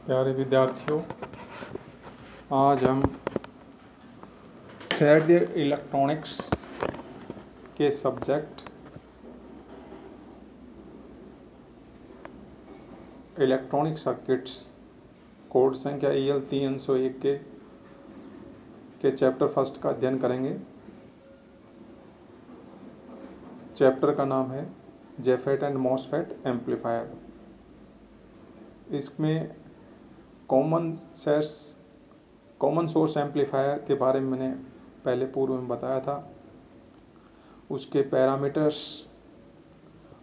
प्यारे विद्यार्थियों, आज हम थर्ड ईयर इलेक्ट्रॉनिक्स के सब्जेक्ट इलेक्ट्रॉनिक सर्किट्स कोड संख्या EL 301 के चैप्टर फर्स्ट का अध्ययन करेंगे। चैप्टर का नाम है जेफेट एंड मॉसफेट एम्पलीफायर। इसमें कॉमन सोर्स एम्पलीफायर के बारे में मैंने पहले पूर्व में बताया था, उसके पैरामीटर्स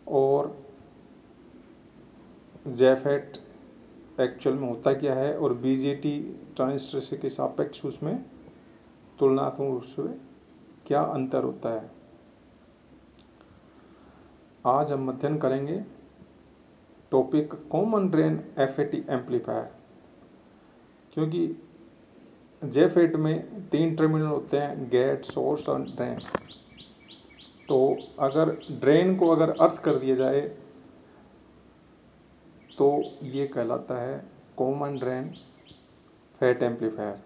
और जेफेट एक्चुअल में होता क्या है और BJT ट्रांजिस्टर के सापेक्ष उसमें तुलनात्मक रूप से क्या अंतर होता है। आज हम अध्ययन करेंगे topic common drain FET amplifier. क्योंकि जेफेट में 3 टर्मिनल होते हैं, गेट, सोर्स और ड्रेन। तो अगर ड्रेन को अगर अर्थ कर दिया जाए तो ये कहलाता है common drain FET amplifier.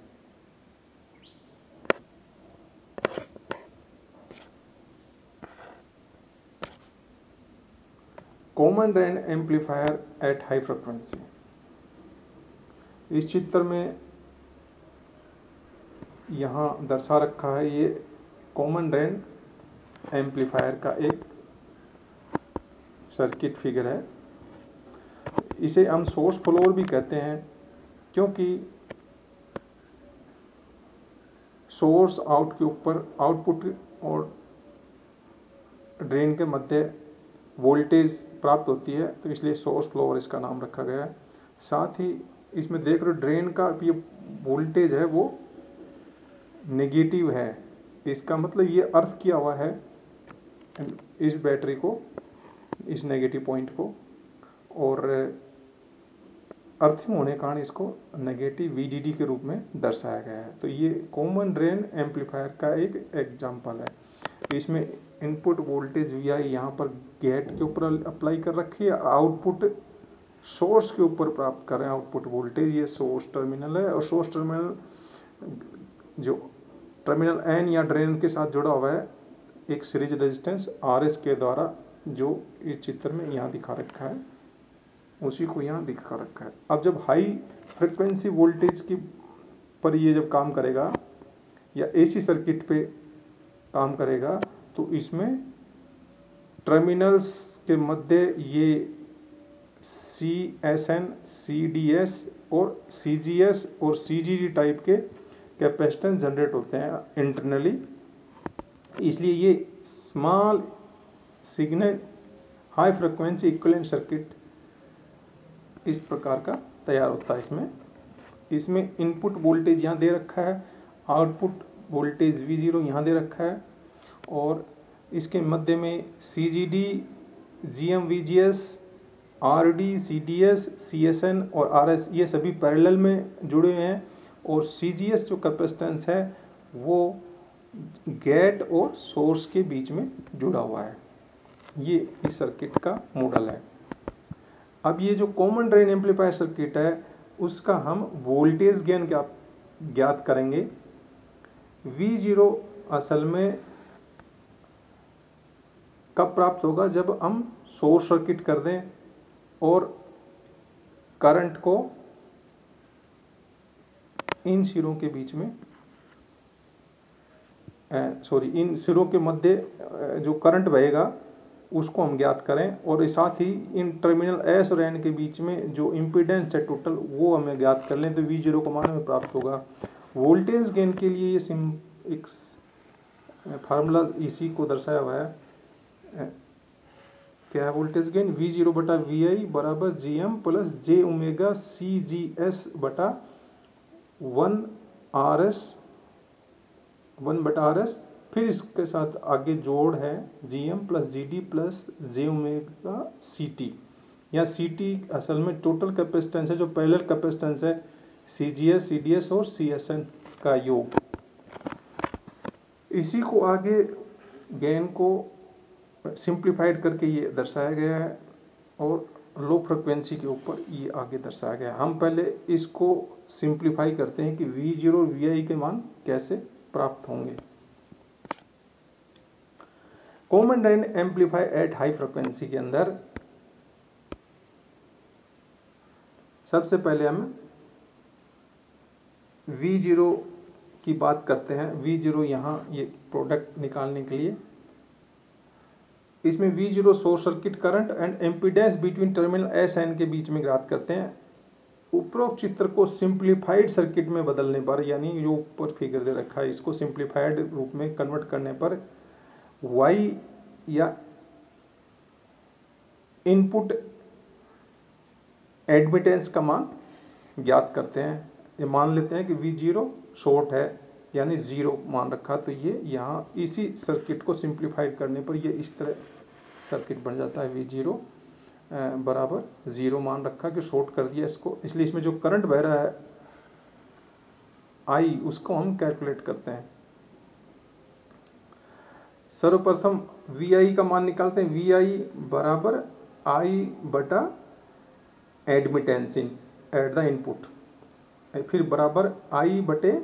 Common drain amplifier at high frequency. इस चित्र में यहाँ दर्शा रखा है, ये कॉमन ड्रेन एम्पलीफायर का एक सर्किट फिगर है। इसे हम सोर्स फ्लोर भी कहते हैं, क्योंकि सोर्स आउट के ऊपर आउटपुट और ड्रेन के मध्य वोल्टेज प्राप्त होती है, तो इसलिए सोर्स फ्लोर इसका नाम रखा गया है। साथ ही इसमें देख रहे हो ड्रेन का ये वोल्टेज है वो नेगेटिव है। इसका मतलब ये अर्थ किया हुआ है इस बैटरी को, इस नेगेटिव पॉइंट को, और अर्थिंग होने के कारण इसको नेगेटिव VDD के रूप में दर्शाया गया है। तो ये कॉमन ड्रेन एम्पलीफायर का एक एग्जाम्पल है। इसमें इनपुट वोल्टेज VI यहाँ पर गेट के ऊपर अप्लाई कर रखी है, आउटपुट सोर्स के ऊपर प्राप्त कर रहे हैं आउटपुट वोल्टेज। ये सोर्स टर्मिनल है और सोर्स टर्मिनल जो टर्मिनल N या ड्रेन के साथ जुड़ा हुआ है एक सीरीज रेजिस्टेंस RS के द्वारा, जो इस चित्र में यहाँ दिखा रखा है, उसी को यहाँ दिखा रखा है। अब जब हाई फ्रिक्वेंसी वोल्टेज की पर ये जब काम करेगा या AC सर्किट पे काम करेगा तो इसमें टर्मिनल्स के मध्य ये CSN, CDS और CGS और CGD टाइप के कैपेसिटेंस जनरेट होते हैं इंटरनली। इसलिए ये small signal high frequency equivalent circuit इस प्रकार का तैयार होता है। इसमें इनपुट वोल्टेज यहाँ दे रखा है, आउटपुट वोल्टेज V0 यहाँ दे रखा है, और इसके मध्य में CGD, GM-VGS, RD, CDS, CSN और RS ये सभी पैरेलल में जुड़े हुए हैं, और CGS जो कैपेसिटेंस है वो गेट और सोर्स के बीच में जुड़ा हुआ है। ये इस सर्किट का मॉडल है। अब ये जो कॉमन ड्रेन एम्पलीफायर सर्किट है उसका हम वोल्टेज गेन ज्ञात करेंगे। V0 असल में कब प्राप्त होगा, जब हम सोर्स सर्किट कर दें और करंट को इन सिरों के बीच में इन सिरों के मध्य जो करंट बहेगा उसको हम ज्ञात करें, और साथ ही इन टर्मिनल S और N के बीच में जो इम्पीडेंस है टोटल वो हमें ज्ञात कर लें, तो V0 को मान हमें प्राप्त होगा। वोल्टेज गेन के लिए ये एक फार्मूला इसी को दर्शाया हुआ है। क्या है वोल्टेज गेन? V0 बटा VI बराबर GM plus J omega CGS बटा 1 बटा RS, फिर इसके साथ आगे जोड़ है GM plus GD plus J omega CT। या CT असल में टोटल कैपेसिटेंस है, जो पैरेलल कैपेसिटेंस है CGS, CDS और CSN का योग। इसी को आगे गेन को सिंप्लीफाइड करके ये दर्शाया गया है, और लो फ्रिक्वेंसी के ऊपर ये आगे दर्शाया गया। हम पहले इसको सिंप्लीफाई करते हैं कि V0 और Vi के मान कैसे प्राप्त होंगे। Common drain amplify at high frequency के अंदर सबसे पहले हम V0 की बात करते हैं। V0 यहाँ ये प्रोडक्ट निकालने के लिए इसमें V0 short circuit current and impedance between terminal S N के बीच में ज्ञात करते हैं। उपरोक्त चित्र को सिंप्लीफाइड सर्किट में बदलने पर, यानी जो ऊपर फिगर दे रखा है इसको सिंप्लीफाइड रूप में कन्वर्ट करने पर Y या इनपुट एडमिटेंस का मान ज्ञात करते हैं। ये मान लेते हैं कि V0 शॉर्ट है यानी 0 मान रखा, तो ये यहाँ इसी सर्किट को सिंप्लीफाइड करने पर ये इस तरह सर्किट बन जाता है। V0 बराबर 0 मान रखा कि शॉर्ट कर दिया इसको, इसलिए इसमें जो करंट बह रहा है I उसको हम कैलकुलेट करते हैं। सर्वप्रथम Vi का मान निकालते हैं। Vi बराबर I बटा admittance in at the input, फिर बराबर I बटे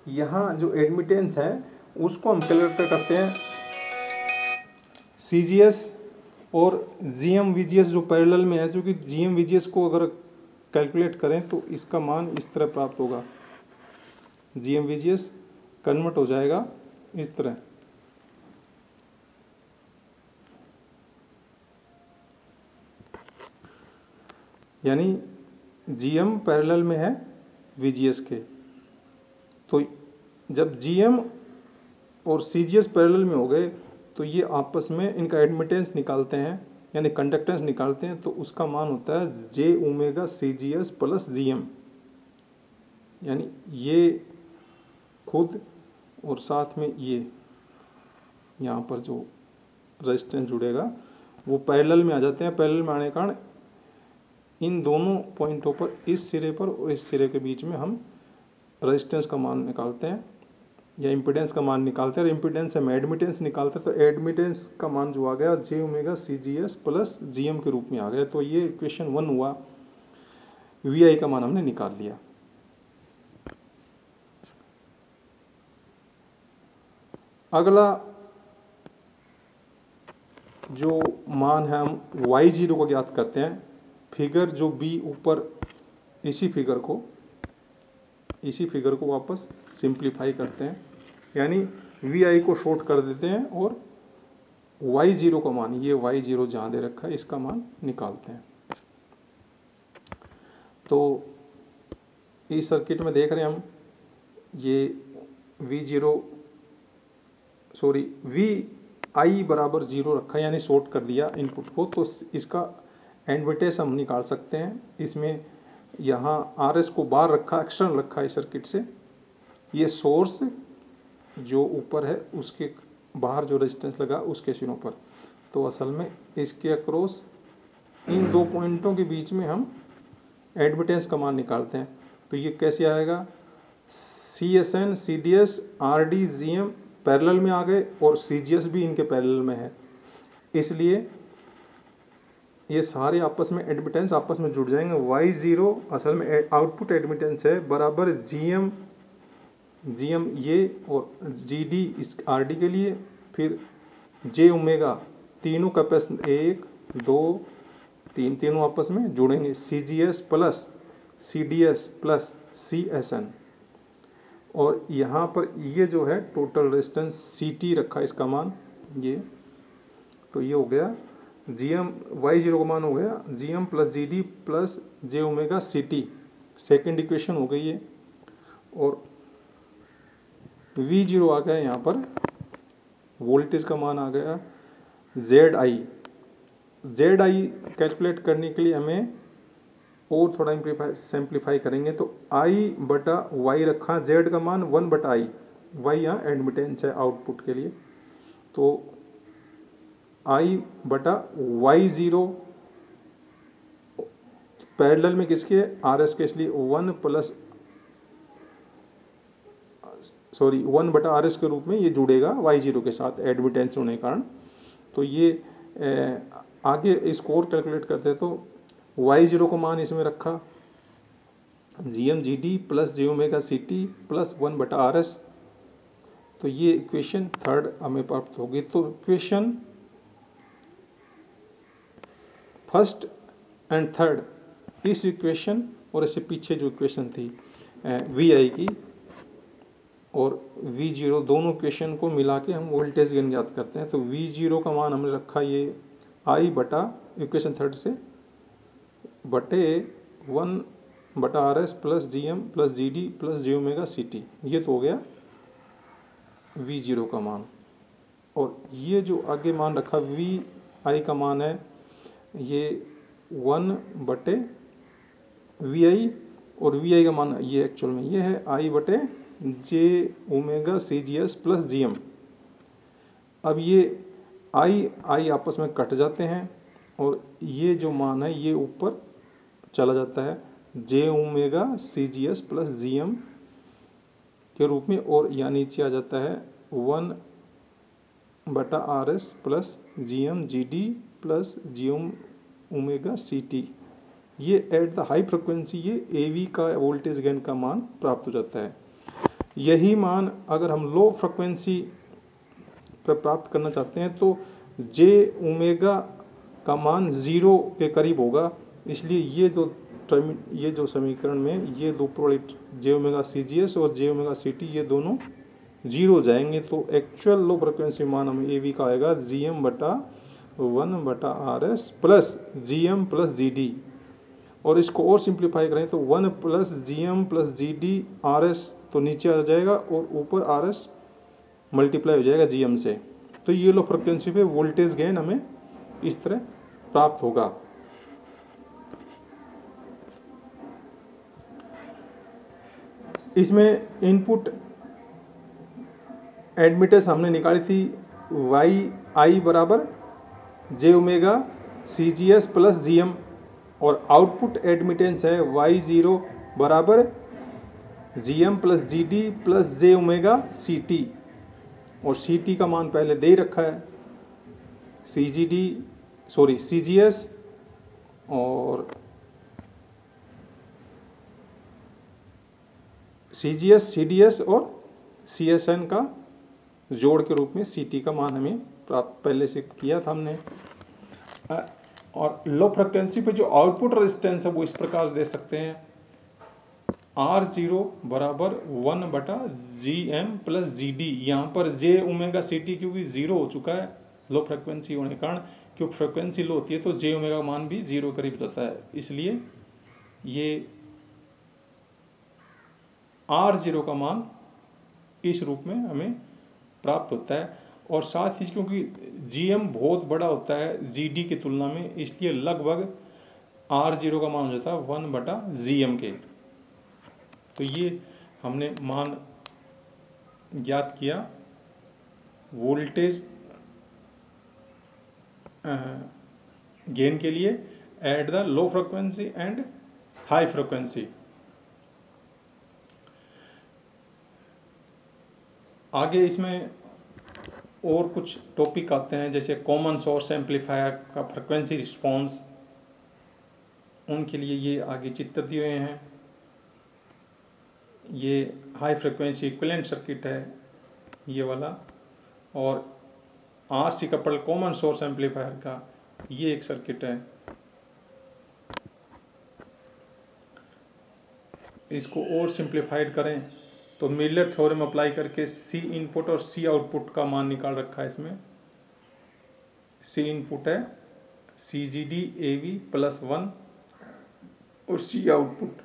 यहाँ जो एडमिटेंस है उसको हम कैलकुलेट करते हैं CGS और GM VGS जो पैरेलल में है, जो कि GM VGS को अगर कैलकुलेट करें तो इसका मान इस तरह प्राप्त होगा। GM VGS कन्वर्ट हो जाएगा इस तरह, यानी GM पैरेलल में है VGS के, तो जब GM और CGS पैरेलल में हो गए तो ये आपस में इनका एडमिटेंस निकालते हैं यानी कंडक्टेंस निकालते हैं, तो उसका मान होता है J omega CGS plus GM, यानी ये खुद और साथ में ये यहाँ पर जो रेजिस्टेंस जुड़ेगा वो पैरेलल में आ जाते हैं। पैरेलल में आने के कारण इन दोनों पॉइंटों पर, इस सिरे पर और इस सिरे के बीच में हम रेजिस्टेंस का मान निकालते हैं या इम्पीडेंस का मान निकालते हैं। और इम्पीडेंस से हम एडमिटेंस निकालते हैं, तो एडमिटेंस का मान जो आ गया J omega CGS plus GM के रूप में आ गया। तो ये इक्वेशन 1 हुआ, Vi का मान हमने निकाल लिया। अगला जो मान है हम Y0 को ज्ञात करते हैं। फिगर जो B ऊपर, इसी फिगर को वापस सिंप्लीफाई करते हैं, यानी Vi को शॉर्ट कर देते हैं और Y0 का मान, ये Y0 जहाँ दे रखा है इसका मान निकालते हैं। तो इस सर्किट में देख रहे हैं हम ये Vi बराबर 0 रखा है यानी शॉर्ट कर दिया इनपुट को, तो इसका एडमिटेंस हम निकाल सकते हैं। इसमें यहाँ RS को बाहर रखा, एक्सटर्नल रखा है सर्किट से। ये सोर्स जो ऊपर है उसके बाहर जो रेजिस्टेंस लगा उसके सिरों पर, तो असल में इसके अक्रॉस इन दो पॉइंटों के बीच में हम एडमिटेंस का मान निकालते हैं। तो ये कैसे आएगा, CSN CDS RD GM parallel में आ गए और CGS भी इनके पैरेलल में है, इसलिए ये सारे आपस में एडमिटेंस आपस में जुड़ जाएंगे। Y0 असल में आउटपुट एडमिटेंस है बराबर GM ये और GD इस RD के लिए, फिर J ओमेगा, तीनों कैपेसिटेंस 1 2 3 तीनों आपस में जुड़ेंगे, CGS plus CDS plus CSN, और यहाँ पर ये जो है टोटल रेजिस्टेंस CT रखा इसका मान ये, तो ये हो गया Y0 का मान हो गया GM plus GD plus J omega CT, second equation हो गई है। और V0 आ गया यहाँ पर, वोल्टेज का मान आ गया ZI कैलकुलेट करने के लिए हमें और थोड़ा सिंप्लीफाई करेंगे, तो I बटा Y रखा, Z का मान 1 बटा I, Y यहाँ एडमिटेंस है आउटपुट के लिए, तो I बटा Y0 पैरेलल में किसके, RS के, इसलिए 1 बटा RS के रूप में ये जुड़ेगा Y0 के साथ एडमिटेंस होने के कारण। तो ये आगे इसको और कैलकुलेट करते तो y0 का मान इसमें रखा GM/GD plus j⍵CT plus 1/RS। तो ये इक्वेशन थर्ड हमें प्राप्त होगी। तो इक्वेशन फर्स्ट एंड थर्ड, इस इक्वेशन और इससे पीछे जो इक्वेशन थी VI की और V0, दोनों इक्वेशन को मिला के हम वोल्टेज गेन ज्ञात करते हैं। तो V0 का मान हमने रखा ये I बटा इक्वेशन थर्ड से बटे 1/RS plus GM plus GD plus j⍵CT। ये तो हो गया V0 का मान। और ये जो आगे मान रखा VI का मान है ये 1/VI और VI का मान ये एक्चुअल में ये है I बटे j⍵CGS प्लस GM। अब ये I आपस में कट जाते हैं और ये जो मान है ये ऊपर चला जाता है j⍵CGS प्लस GM के रूप में, और यहाँ नीचे आ जाता है 1/RS plus GM/GD plus j⍵CT। ये एट द हाई फ्रिक्वेंसी ये AV का वोल्टेज गेन का मान प्राप्त हो जाता है। यही मान अगर हम लो फ्रिक्वेंसी पर प्राप्त करना चाहते हैं तो j⍵ का मान 0 के करीब होगा। इसलिए ये जो समीकरण में ये दो प्रोडक्ट j⍵CGS और j⍵CT ये दोनों 0 हो जाएंगे। तो एक्चुअल लो फ्रिक्वेंसी मान हमें AV का आएगा GM/1/RS plus GM plus GD। और इसको और सिंप्लीफाई करें तो 1 plus GM plus GD RS तो नीचे आ जाएगा और ऊपर RS मल्टीप्लाई हो जाएगा GM से। तो ये लो फ्रिक्वेंसी पे वोल्टेज गेन हमें इस तरह प्राप्त होगा। इसमें इनपुट एडमिटेंस हमने निकाली थी YI बराबर j⍵CGS प्लस GM और आउटपुट एडमिटेंस है Y0 बराबर GM plus GD plus j⍵CT और CT का मान पहले दे ही रखा है CGS और CGS CDS और CSN का जोड़ के रूप में CT का मान हमें प्राप्त पहले से किया था हमने। और लो फ्रिक्वेंसी पे जो आउटपुट रेजिस्टेंस है वो इस प्रकार से दे सकते हैं R0 बराबर 1/GM प्लस GD। यहाँ पर j⍵CT क्योंकि 0 हो चुका है लो फ्रिक्वेंसी होने के कारण, क्योंकि फ्रिक्वेंसी लो होती है तो j⍵ का मान भी 0 करीब जाता है, इसलिए ये R0 का मान इस रूप में हमें प्राप्त होता है। और साथ ही क्योंकि GM बहुत बड़ा होता है GD की तुलना में, इसलिए लगभग R0 का मान हो जाता है 1/GM के। तो ये हमने मान ज्ञात किया वोल्टेज गेन के लिए at the low frequency and high frequency. आगे इसमें और कुछ टॉपिक आते हैं जैसे कॉमन सोर्स एम्पलीफायर का फ्रिक्वेंसी रिस्पॉन्स, उनके लिए ये आगे चित्र दिए हुए हैं। ये हाई फ्रिक्वेंसी इक्विवेलेंट सर्किट है ये वाला, और RC couple common source amplifier का ये एक सर्किट है। इसको और सिंप्लीफाइड करें तो मिलर थ्योरम अप्लाई करके C इनपुट और C आउटपुट का मान निकाल रखा है इसमें। C इनपुट है CGD AV प्लस 1 और C आउटपुट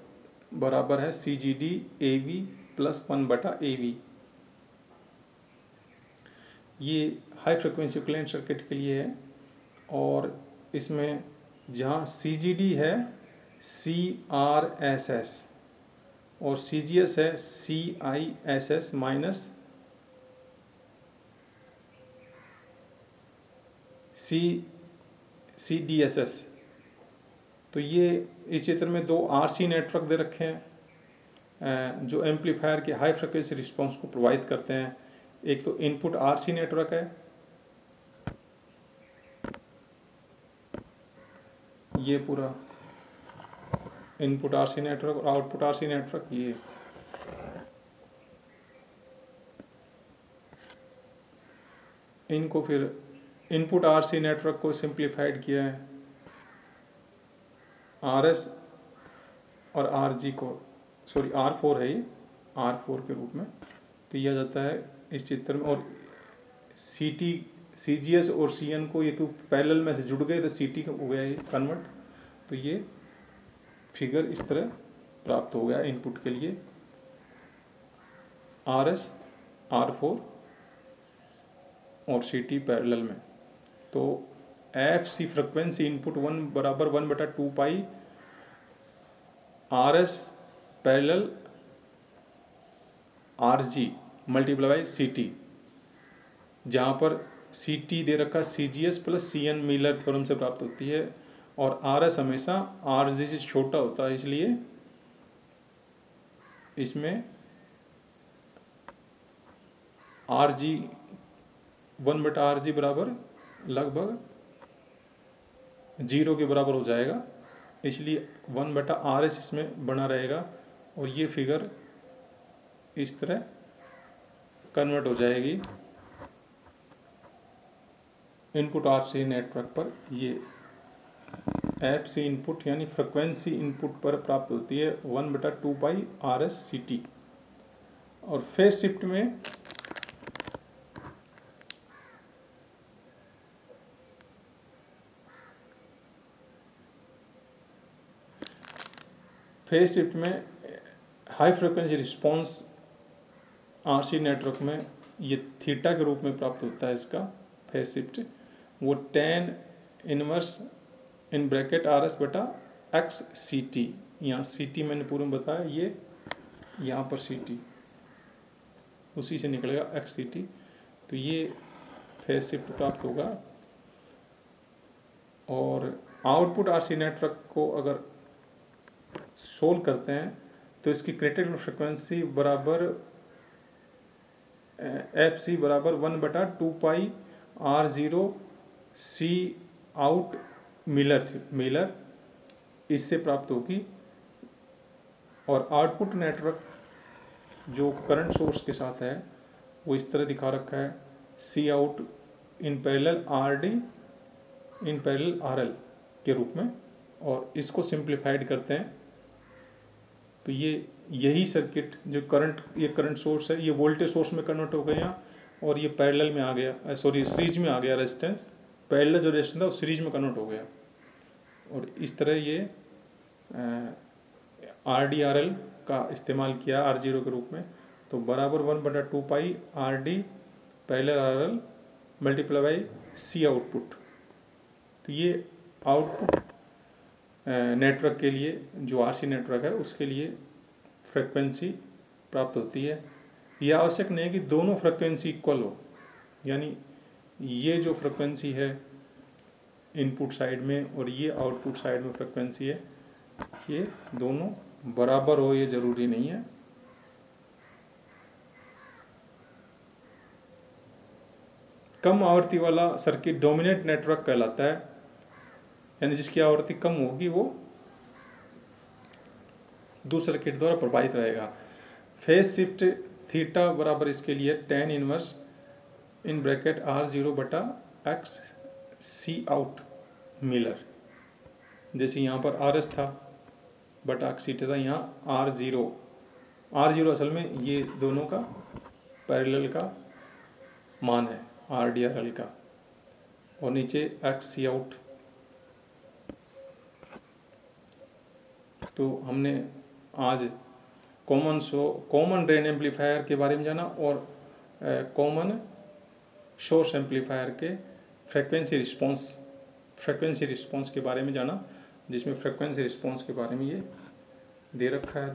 बराबर है CGD AV प्लस 1/AV। ये हाई फ्रिक्वेंसी इक्विवेलेंट सर्किट के लिए है। और इसमें जहाँ CGD है CRSS और CGS है CISS माइनस CDSS। तो ये इस चित्र में दो RC नेटवर्क दे रखे हैं जो एम्पलीफायर के हाई फ्रिक्वेंसी रिस्पांस को प्रोवाइड करते हैं। एक तो इनपुट RC नेटवर्क है, ये पूरा इनपुट आरसी नेटवर्क और आउटपुट आरसी नेटवर्क। ये इनको फिर इनपुट आरसी नेटवर्क को सिंप्लीफाइड किया है आरएस और आरजी को, सॉरी R4 है ये, R4 के रूप में तो यह जाता है इस चित्र में। और सीटी सीजीएस और सीएन को ये तो पैरेलल में जुड़ गए तो सीटी हो गया ये कन्वर्ट। तो ये फिगर इस तरह प्राप्त हो गया इनपुट के लिए आरएस R4 और सीटी पैरेलल में। तो एफसी फ्रिक्वेंसी इनपुट 1 बराबर 1/2 pi RS parallel RG multiply by CT, जहाँ पर सीटी दे रखा CGS plus CN Miller theorem से प्राप्त होती है और आरएस हमेशा आरजी से छोटा होता है, इसलिए इसमें आरजी 1/RG बराबर लगभग 0 के बराबर हो जाएगा, इसलिए 1/RS इसमें बना रहेगा और ये फिगर इस तरह कन्वर्ट हो जाएगी इनपुट आरसी नेटवर्क पर। ये एफसी इनपुट यानी फ्रिक्वेंसी इनपुट पर प्राप्त होती है 1/2 पाई RS CT। और फेज शिफ्ट में high frequency response RC network में ये थीटा के रूप में प्राप्त होता है। इसका फेज शिफ्ट वो tan inverse in bracket RS बटा एक्स CT, यहाँ CT मैंने पूर्व में बताया, ये यहाँ पर CT उसी से निकलेगा एक्स CT। तो ये फेज शिफ्ट प्राप्त होगा। और आउटपुट आरसी नेटवर्क को अगर सोल्व करते हैं तो इसकी क्रिटिकल फ्रिक्वेंसी बराबर FC बराबर 1/2 पाई R0 C आउट मिलर इससे प्राप्त होगी। और आउटपुट नेटवर्क जो करंट सोर्स के साथ है वो इस तरह दिखा रखा है C out in parallel RD in parallel RL के रूप में। और इसको सिंप्लीफाइड करते हैं तो ये यही सर्किट जो ये करंट सोर्स है ये वोल्टेज सोर्स में कन्वर्ट हो गया और ये पैरेलल में आ गया, सॉरी सीरीज में आ गया रेजिस्टेंस। पैरेलल जो रेजिस्टेंस था वो सीरीज में कन्वर्ट हो गया और इस तरह ये RD/RL का इस्तेमाल किया R0 के रूप में। तो बराबर 1/2 पाई RD parallel RL multiply by C output. तो ये आउटपुट नेटवर्क के लिए जो आरसी नेटवर्क है उसके लिए फ्रिक्वेंसी प्राप्त होती है। यह आवश्यक नहीं है कि दोनों फ्रिक्वेंसी इक्वल हो, यानी ये जो फ्रिक्वेंसी है इनपुट साइड में और ये आउटपुट साइड में फ्रिक्वेंसी है ये दोनों बराबर हो, ये ज़रूरी नहीं है। कम आवृत्ति वाला सर्किट डोमिनेंट नेटवर्क कहलाता है, यानी जिसकी आवृत्ति कम होगी वो दूसरे सर्किट द्वारा प्रभावित रहेगा। फेज शिफ्ट थीटा बराबर इसके लिए tan inverse in bracket R0 बटा एक्स C आउट मिलर। जैसे यहाँ पर RS था बटा एक्स CT था, यहाँ R0 असल में ये दोनों का पैरेलल का मान है RD/RL का, और नीचे एक्स C आउट। तो हमने आज कॉमन ड्रेन एम्पलीफायर के बारे में जाना और कॉमन सोर्स एम्पलीफायर के फ्रीक्वेंसी रिस्पॉन्स के बारे में जाना, जिसमें फ्रीक्वेंसी रिस्पॉन्स के बारे में ये दे रखा है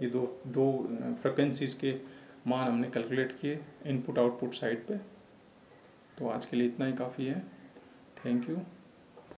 ये दो फ्रीक्वेंसीज के मान हमने कैलकुलेट किए इनपुट आउटपुट साइड पे। तो आज के लिए इतना ही काफ़ी है। Thank you.